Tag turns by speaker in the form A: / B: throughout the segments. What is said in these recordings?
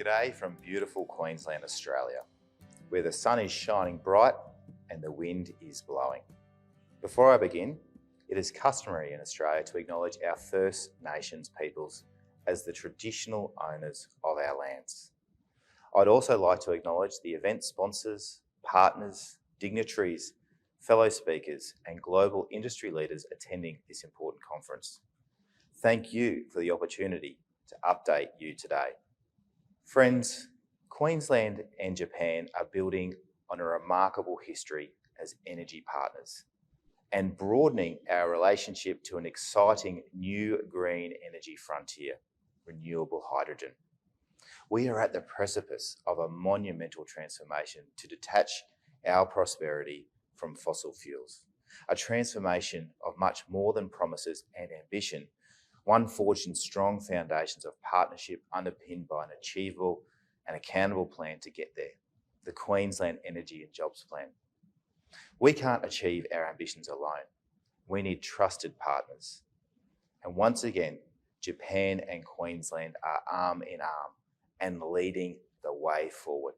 A: G'day from beautiful Queensland, Australia, where the sun is shining bright and the wind is blowing. Before I begin, it is customary in Australia to acknowledge our First Nations peoples as the traditional owners of our lands. I'd also like to acknowledge the event sponsors, partners, dignitaries, fellow speakers, and global industry leaders attending this important conference. Thank you for the opportunity to update you today. Friends, Queensland and Japan are building on a remarkable history as energy partners and broadening our relationship to an exciting new green energy frontier, renewable hydrogen. We are at the precipice of a monumental transformation to detach our prosperity from fossil fuels, a transformation of much more than promises and ambition, one forged in strong foundations of partnership underpinned by an achievable and accountable plan to get there, the Queensland Energy and Jobs Plan. We can't achieve our ambitions alone. We need trusted partners. And once again, Japan and Queensland are arm in arm and leading the way forward.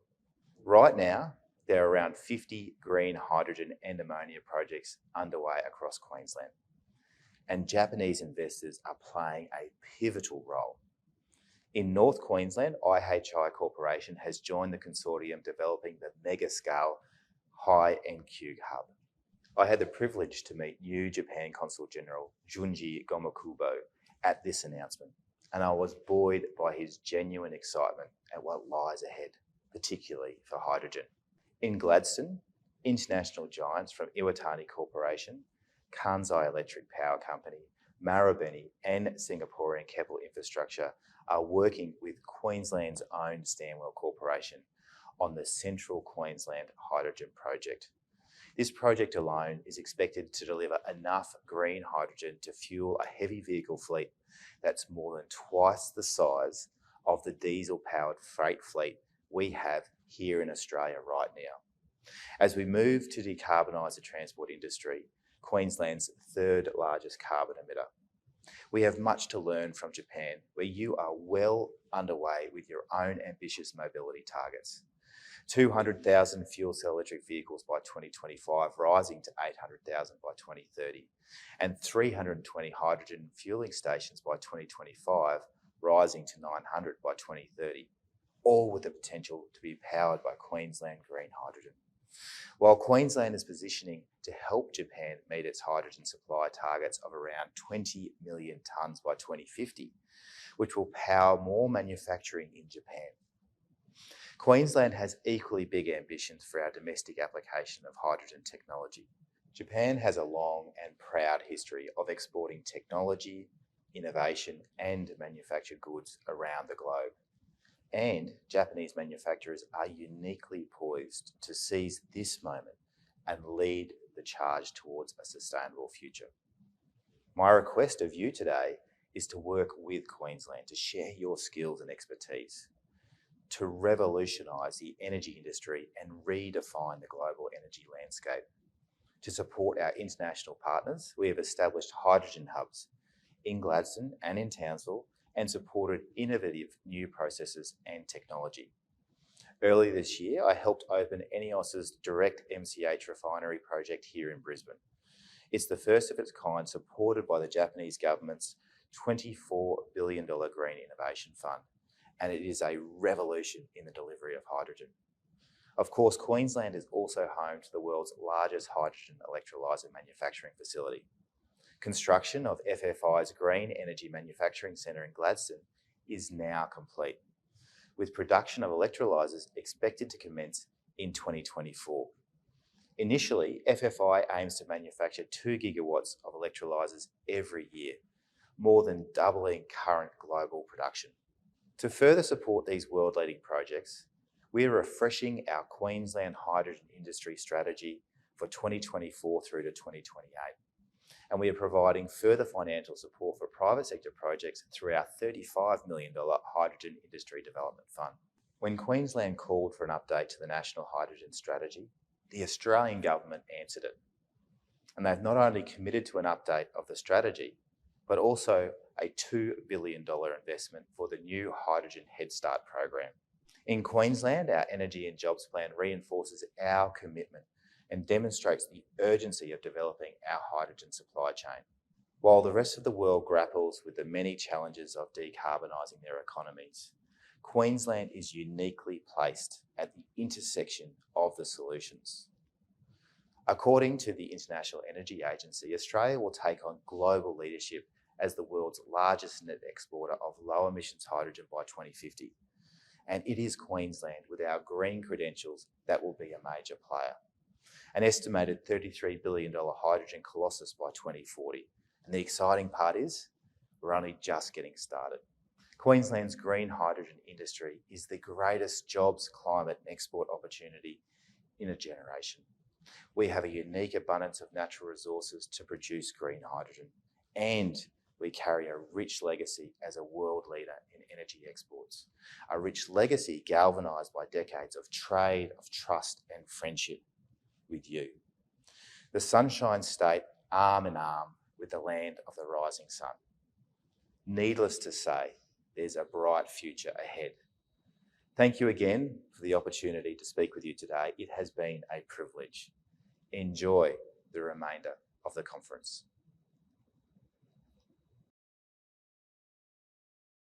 A: Right now, there are around 50 green hydrogen and ammonia projects underway across Queensland, and Japanese investors are playing a pivotal role. In North Queensland, IHI Corporation has joined the consortium developing the mega-scale high-NQ hub. I had the privilege to meet new Japan Consul General Junji Gomokubo at this announcement, and I was buoyed by his genuine excitement at what lies ahead, particularly for hydrogen. In Gladstone, international giants from Iwatani Corporation, Kansai Electric Power Company, Marubeni and Singaporean Keppel Infrastructure are working with Queensland's own Stanwell Corporation on the Central Queensland Hydrogen Project. This project alone is expected to deliver enough green hydrogen to fuel a heavy vehicle fleet that's more than twice the size of the diesel-powered freight fleet we have here in Australia right now. As we move to decarbonise the transport industry, Queensland's third largest carbon emitter, we have much to learn from Japan, where you are well underway with your own ambitious mobility targets. 200,000 fuel cell electric vehicles by 2025, rising to 800,000 by 2030, and 320 hydrogen fueling stations by 2025, rising to 900 by 2030, all with the potential to be powered by Queensland green hydrogen. While Queensland is positioning to help Japan meet its hydrogen supply targets of around 20 million tonnes by 2050, which will power more manufacturing in Japan. Queensland has equally big ambitions for our domestic application of hydrogen technology. Japan has a long and proud history of exporting technology, innovation and manufactured goods around the globe. And Japanese manufacturers are uniquely poised to seize this moment and lead the charge towards a sustainable future. My request of you today is to work with Queensland to share your skills and expertise, to revolutionise the energy industry and redefine the global energy landscape. To support our international partners, we have established hydrogen hubs in Gladstone and in Townsville and supported innovative new processes and technology. Earlier this year, I helped open ENEOS's direct MCH refinery project here in Brisbane. It's the first of its kind, supported by the Japanese government's $24 billion Green Innovation Fund, and it is a revolution in the delivery of hydrogen. Of course, Queensland is also home to the world's largest hydrogen electrolyser manufacturing facility. Construction of FFI's Green Energy Manufacturing Centre in Gladstone is now complete, with production of electrolysers expected to commence in 2024. Initially, FFI aims to manufacture 2 gigawatts of electrolysers every year, more than doubling current global production. To further support these world-leading projects, we are refreshing our Queensland hydrogen industry strategy for 2024 through to 2028. And we are providing further financial support for private sector projects through our $35 million Hydrogen Industry Development Fund. When Queensland called for an update to the National Hydrogen Strategy, the Australian government answered it. And they've not only committed to an update of the strategy, but also a $2 billion investment for the new Hydrogen Head Start program. In Queensland, our Energy and Jobs Plan reinforces our commitment and demonstrates the urgency of developing our hydrogen supply chain. While the rest of the world grapples with the many challenges of decarbonising their economies, Queensland is uniquely placed at the intersection of the solutions. According to the International Energy Agency, Australia will take on global leadership as the world's largest net exporter of low emissions hydrogen by 2050. And it is Queensland with our green credentials that will be a major player. An estimated $33 billion hydrogen colossus by 2040. And the exciting part is, we're only just getting started. Queensland's green hydrogen industry is the greatest jobs, climate and export opportunity in a generation. We have a unique abundance of natural resources to produce green hydrogen, and we carry a rich legacy as a world leader in energy exports. A rich legacy galvanised by decades of trade, of trust and friendship with you. The Sunshine State arm in arm with the land of the rising sun. Needless to say, there's a bright future ahead. Thank you again for the opportunity to speak with you today. It has been a privilege. Enjoy the remainder of the conference.